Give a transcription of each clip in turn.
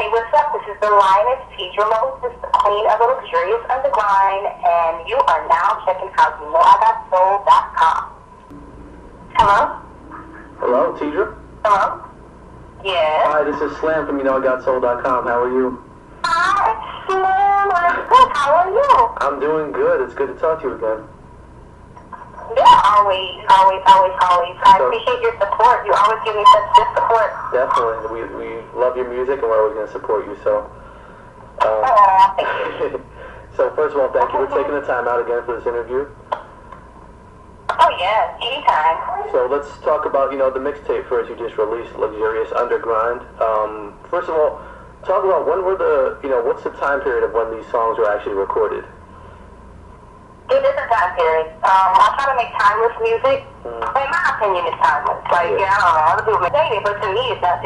Hey, what's up? This is the Lioness, Teedra Moses, the queen of the luxurious UnderGrind, and you are now checking out YouKnowIGotSoul.com. Hello? Hello, Teedra? Hello? Yes? Hi, this is Slam from YouKnowIGotSoul.com. How are you? Hi, Slim. I'm good. How are you? I'm doing good. It's good to talk to you again. Yeah, always. I appreciate your support. You always give me such good support. Definitely. We love your music and we're always going to support you, so... Thank you. So, first of all, thank you for taking the time out again for this interview. Oh, yeah. Anytime. So, let's talk about, the mixtape first you just released, Luxurious UnderGrind. First of all, talk about when were what's the time period of when these songs were actually recorded? It is a time period. I try to make timeless music. In my opinion, it's timeless. Like, I don't know, other people may say it, but to me, it's not.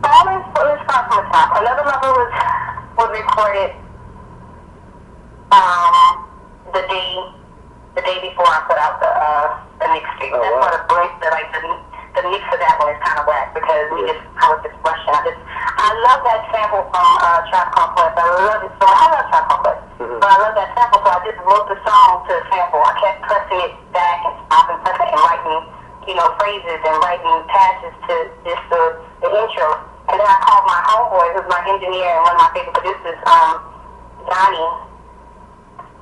Let's start from the top. Another Lover was recorded the day before I put out the mixtape. That's why the break that the mix of that one is kind of whack because I was just rushing. I love that sample from Trap Complex. I love it so. I love Trap Complex. But I love that sample, so I just wrote the song to the sample. I kept pressing it back and stopping, pressing and writing, phrases and writing passages to just the intro. And then I called my homeboy, who's my engineer and one of my favorite producers, Donnie.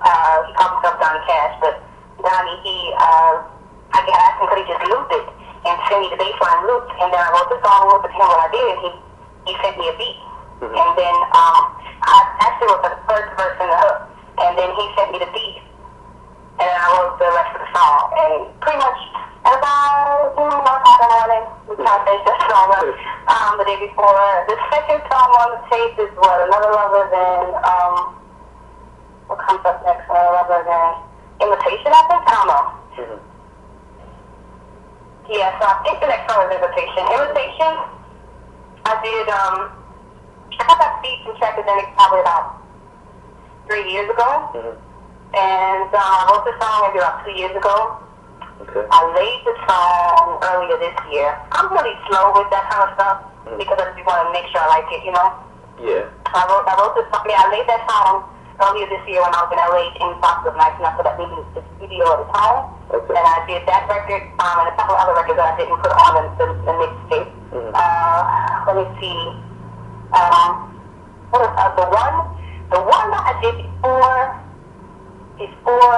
He called himself Donnie Cash, but Donnie, I asked him could he just loop it and send me the bassline loop. And then I wrote the song, looped it to him. What I did, he sent me a beat. And then I actually wrote the first verse and the hook, and then he sent me the beat, and then I wrote the rest of the song. And pretty much about we kind of finished that song up the day before. The second song on the tape is Another Lover Than what comes up next? Another Lover Than Imitation, I think. I don't know. Yeah, so I think the next song is Imitation. Imitation, I did I got that beat from Track Academic probably about 3 years ago. And I wrote the song maybe about 2 years ago. Okay. I laid the song earlier this year. I'm really slow with that kind of stuff because I just want to make sure I like it, Yeah. I wrote this song. I laid that song earlier this year when I was in LA and Fox was nice enough to let me do the studio at the time. Okay. And I did that record and a couple other records that I didn't put on the mixtape. Let me see. What is the one that I did before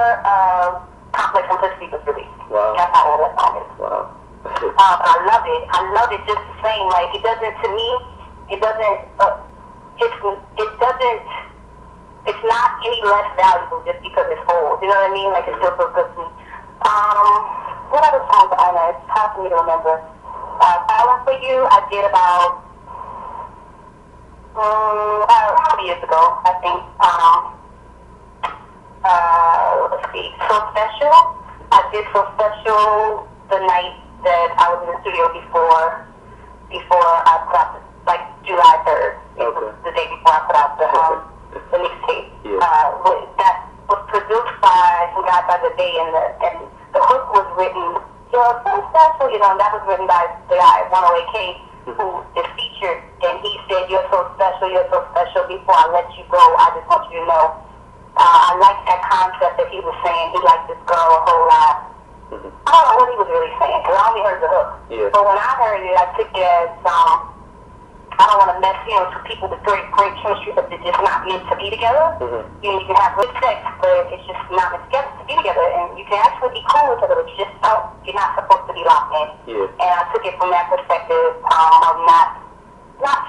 Complex Simplicity was released. Wow. That's how old that song is. Wow. But I love it. I love it just the same. Like it's not any less valuable just because it's old. You know what I mean? Like it's still so good to me. What other songs are on there? It's hard for me to remember. Silence for You, I did about 2 years ago, I think. Let's see. So Special, I did So Special the night that I was in the studio before I put out like July 3rd. It was the day before I put out the mixtape. That was produced by some guy by the day, and the hook was written, So Special, and that was written by the guy 108K. Who is featured, and he said, you're so special, before I let you go, I just want you to know. I like that concept that he was saying, he liked this girl a whole lot. I don't know what he was really saying, because I only heard the hook. But when I heard it, I took it as, I don't want to mess, two people with great chemistry, but they're just not meant to be together. You can have good sex, but it's just not meant to be together, and you can actually be cool with each other, but you're not supposed to be locked in. And I took it from that perspective of not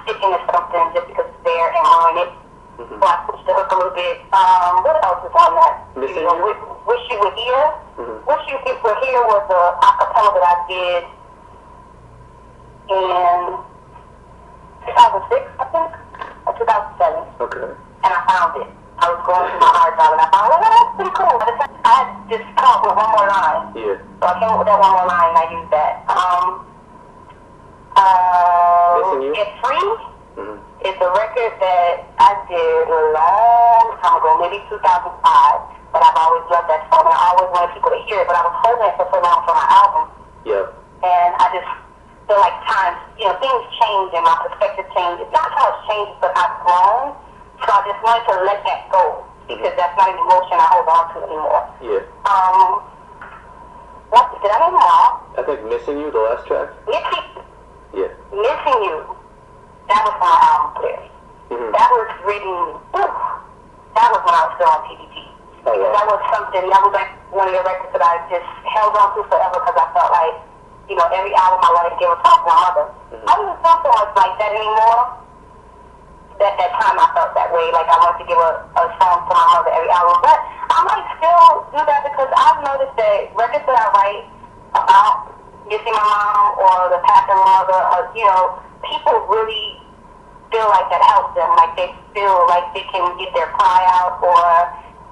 sticking to something just because it's there and ruin it. So I switched the hook a little bit. What else is on that? Wish You Were Here. Wish You Were Here was a acapella that I did in 2006, I think, or 2007. Okay. And I found it. I was going through my hard drive and I found it. That's pretty cool. I had just come up with one more line. So I came up with that one more line and I used that. Get Free is a record that I did a long time ago, maybe 2005. But I've always loved that song and I always wanted people to hear it, but I was holding it for so long for my album. And I just feel like times, things change and my perspective changes. Not how it's changed, but I've grown. So I just wanted to let that go because that's not an emotion I hold on to anymore. Yeah. What did I name them all? I think Missing You, the last track. Yeah. Missing You. That was my album clearly. That was written. That was when I was still on TBT. Because that was something. That was like one of the records that I just held on to forever because I felt like, every album I wanted to give a talk to my mother. I don't feel so much like that anymore. That time I felt that way, like I wanted to give a song to my mother every album. But I might still do that because I've noticed that records that I write about missing my mom or the passing of my mother, or, people really feel like that helps them. Like they feel like they can get their cry out, or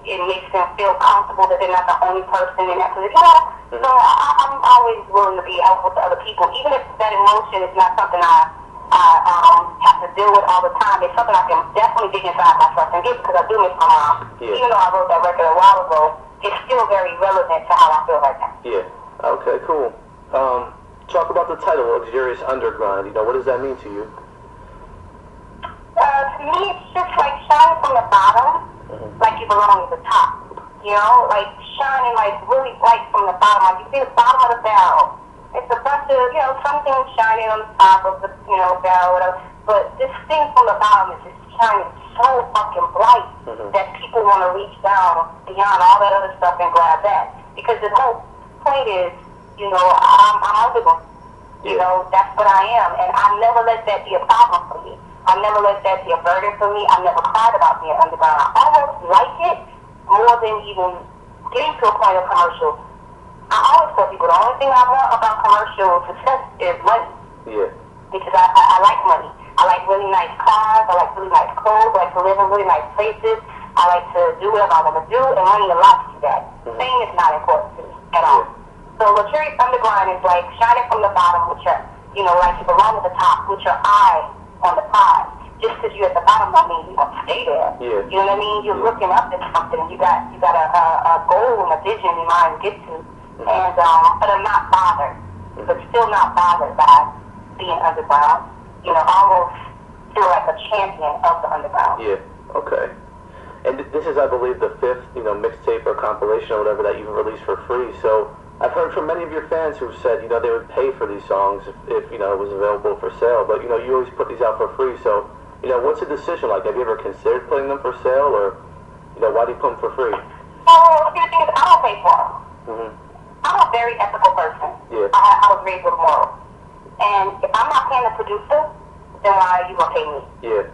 it makes them feel comfortable that they're not the only person in that position. So I'm always willing to be helpful to other people, even if that emotion is not something I have to deal with all the time. It's something I can definitely dig inside myself and get because I do miss my mom. Yeah. Even though I wrote that record a while ago, it's still very relevant to how I feel right now. Yeah. Okay, cool. Talk about the title, Luxurious Undergrind. What does that mean to you? To me, it's just like shining from the bottom, like you belong at the top. Like shining like really bright from the bottom. Like you see the bottom of the barrel. It's a bunch of, something shining on the top of the, barrel, whatever. But this thing from the bottom is just shining so fucking bright that people want to reach down beyond all that other stuff and grab that. Because the whole point is, I'm underground. That's what I am. And I never let that be a problem for me. I never let that be a burden for me. I never cried about being underground. I almost like it more than even getting to a point of commercial. I always tell people the only thing I want about commercial success is money. Yeah. Because I like money. I like really nice cars. I like really nice clothes. I like to live in really nice places. I like to do whatever I want to do, and money allows you that. Fame is not important to me at all. So luxurious underground is like shining from the bottom with your, like you belong at the top with your eye on the prize. Just because you're at the bottom don't mean you're going to stay there. Yeah. You know what I mean? You're looking up at something. You got a goal and a vision in mind to get to. And but I'm not bothered, but still not bothered by being underground. Almost feel like a champion of the underground. Yeah. Okay. And this is, I believe, the 5th, mixtape or compilation or whatever that you've released for free. So I've heard from many of your fans who've said, they would pay for these songs if it was available for sale. But you always put these out for free. So what's the decision like? Have you ever considered putting them for sale, or why do you put them for free? Well, the thing is, I don't pay for them. I'm a very ethical person. Yeah. I was raised with morals. And if I'm not paying the producer, then why are you going to pay me? Yeah.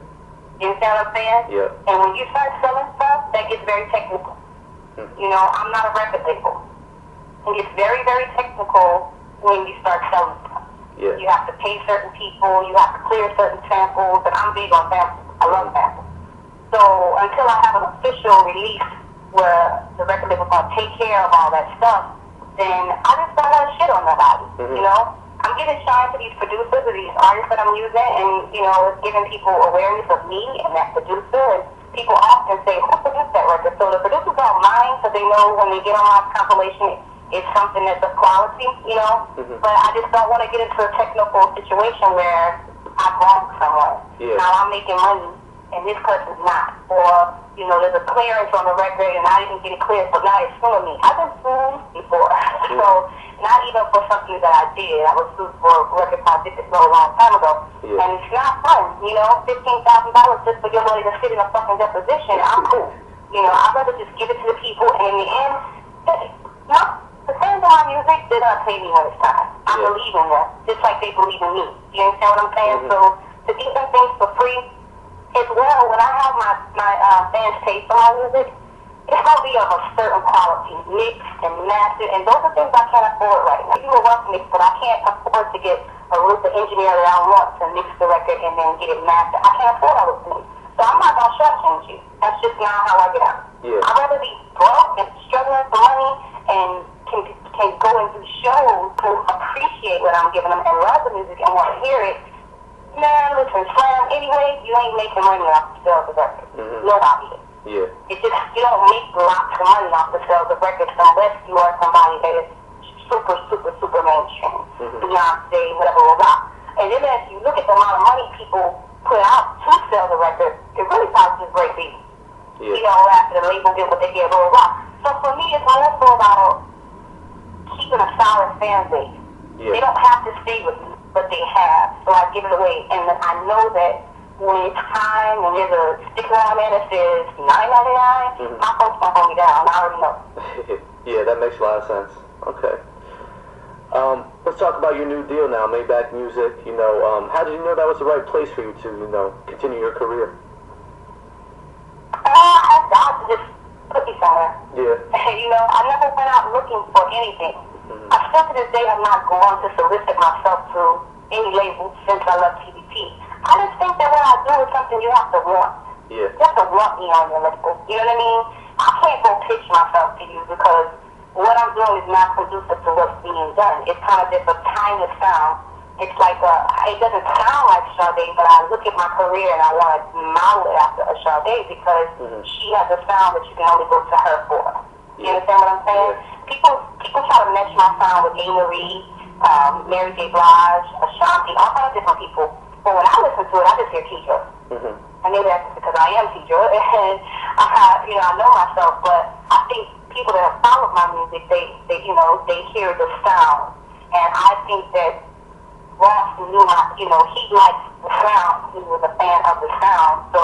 You understand what I'm saying? Yeah. And when you start selling stuff, that gets very technical. I'm not a record label. It gets very, very technical when you start selling stuff. Yeah. You have to pay certain people. You have to clear certain samples. And I'm big on samples. I love samples. So until I have an official release where the record label's going to take care of all that stuff, then I just don't want to shit on nobody, I'm giving shine to these producers or these artists that I'm using, and, it's giving people awareness of me and that producer, and people often say, who produced that record? So the producers don't mind, so they know when they get on my compilation, it's something that's of quality, but I just don't want to get into a technical situation where I've wronged someone. Yeah. Now I'm making money, and this person's not, or, there's a clearance on the record, and I didn't get it cleared, so now it's suing me. I've been sued before, so not even for something that I did. I was sued for a record I did a long time ago, and it's not fun, $15,000 just for your money to sit in a fucking deposition. I'm cool. I'd rather just give it to the people, and in the end, the fans of my music, they're going to pay me when it's time. I believe in them, just like they believe in me. You understand what I'm saying? So to get them things for free, as well, when I have my fans pay for my music, it's going to be of a certain quality, mixed and mastered, and those are things I can't afford right now. You will work mix, but I can't afford to get a roofer engineer that I want to mix the record and then get it mastered. I can't afford all those things. So I'm not going to shortchange you. That's just not how I get out. Yeah. I'd rather be broke and struggling for money and can go and do shows to appreciate what I'm giving them and love the music and want to hear it. Man, listen, Slam, anyway, you ain't making money off the sales of records. Nobody is. Yeah. It's just, you don't make lots of money off the sales of records unless you are somebody that is super, super, super mainstream. Beyonce, whatever, blah, blah. And then as you look at the amount of money people put out to sell the record, it really probably just break even. You know, after the label get what they get, blah, blah, blah. So for me, it's more so about keeping a solid fan base. They don't have to stay with me, but they have. So I give it away. And I know that when it's time, when there's a sticker on there that says $9.99, my folks don't hold me down. I already know. Yeah, that makes a lot of sense. Okay. Let's talk about your new deal now, Maybach Music. You know, how did you know that was the right place for you to, you know, continue your career? I asked God to just put me somewhere. Yeah. You know, I never went out looking for anything. I still to this day have not gone to solicit myself to any label since I left TVP. I just think that what I do is something you have to want. Yeah. You have to want me on your label. You know what I mean? I can't go pitch myself to you because what I'm doing is not conducive to what's being done. It's kind of just a timeless sound. It's like it doesn't sound like Sade, but I look at my career and I want to model it after a Sade because she has a sound that you can only go to her for. You understand what I'm saying? People try to mesh my sound with A. Marie, Mary J. Blige, Ashanti, all kinds of different people. But when I listen to it, I just hear Teedra. And maybe that's because I am Teedra, and I know myself. But I think people that have followed my music, they hear the sound, and I think that Ross knew he liked the sound. He was a fan of the sound. So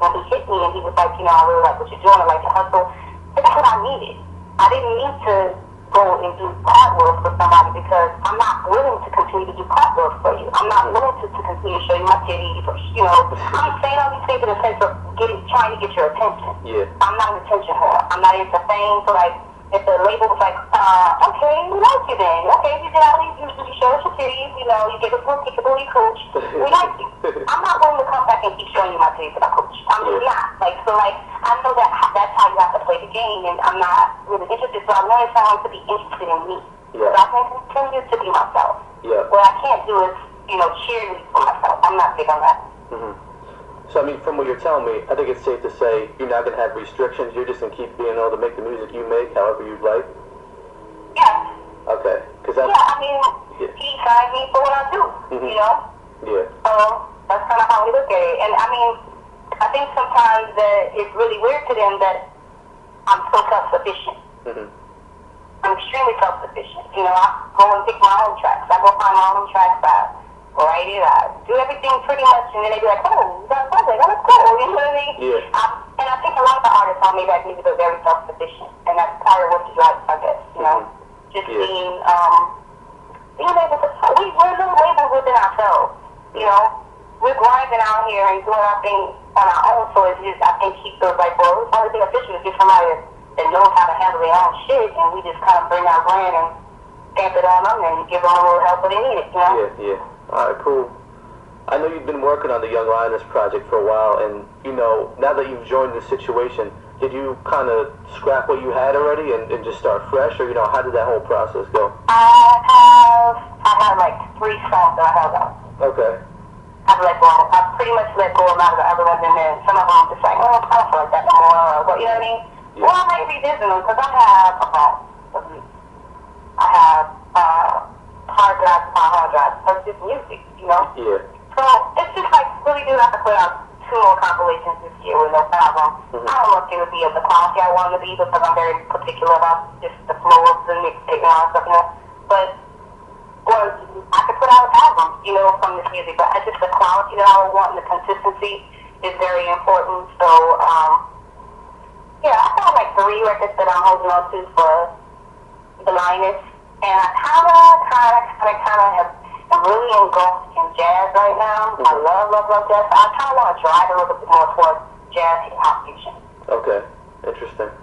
when he hit me and he was like, I really like what you're doing. I like your hustle. That's what I needed. I didn't need to go and do cartwheels for somebody because I'm not willing to continue to do cartwheels for you. I'm not willing to continue to show you my titties. I'm saying all these things in the sense of trying to get your attention. I'm not an attention whore. I'm not into fame. So like, if the label was like, okay, we like you then. Okay, you did all these, you show us your titties, you get a little kick, a booty cooch. We like you. I'm not going to come back and keep showing you my titties and my cooch. I'm just not. I know that that's how you have to play the game, and I'm not really interested. So I wanted someone to be interested in me. So I can continue to be myself. What I can't do is, cheerlead for myself. I'm not big on that. So, I mean, from what you're telling me, I think it's safe to say you're not going to have restrictions. You're just going to keep being able to make the music you make however you'd like? Yeah. Okay. Cause that's, he signed me for what I do, So, that's kind of how we look at it. And, I think sometimes that it's really weird to them that I'm so self-sufficient. I'm extremely self-sufficient. I go and pick my own tracks. I go find my own tracks out. Write it out, do everything pretty much, and then they be like, oh, that's something, that's cool, you know what I mean? And I think a lot of the artists on Maybach Music are very self-sufficient, and that's part of what you like, I guess, just being able to, we're little labels within ourselves, we're grinding out here and doing our thing on our own, so it's just, I think keep those like, well, the only thing official is get somebody that knows how to handle their own shit, and we just kind of bring our brand and stamp it on them and give them a little help when they need it, Alright, cool. I know you've been working on the Young Lioness project for a while, and, now that you've joined the situation, did you kind of scrap what you had already and just start fresh, or, how did that whole process go? I have like 3 songs that I held out. Okay. I've pretty much let go of a lot of the other ones, and then some of them just like, oh, I don't feel like that no more, you know what I mean? Well, I might revisit them, because I have hard drives upon hard drives, so it's just music, So it's just like, really do have to put out 2 more compilations this year with no problem. I don't know if they would be of the quality I want them to be because I'm very particular about just the flow of the mixtape and all that stuff, But, I could put out albums, from this music, but it's just the quality that I would want and the consistency is very important. So, I have like 3 records that I'm holding on to for the Lioness. And I kind of am really engulfed in jazz right now. I love jazz. I kind of want to drive a little bit more towards jazz hip hop fusion. Okay, interesting.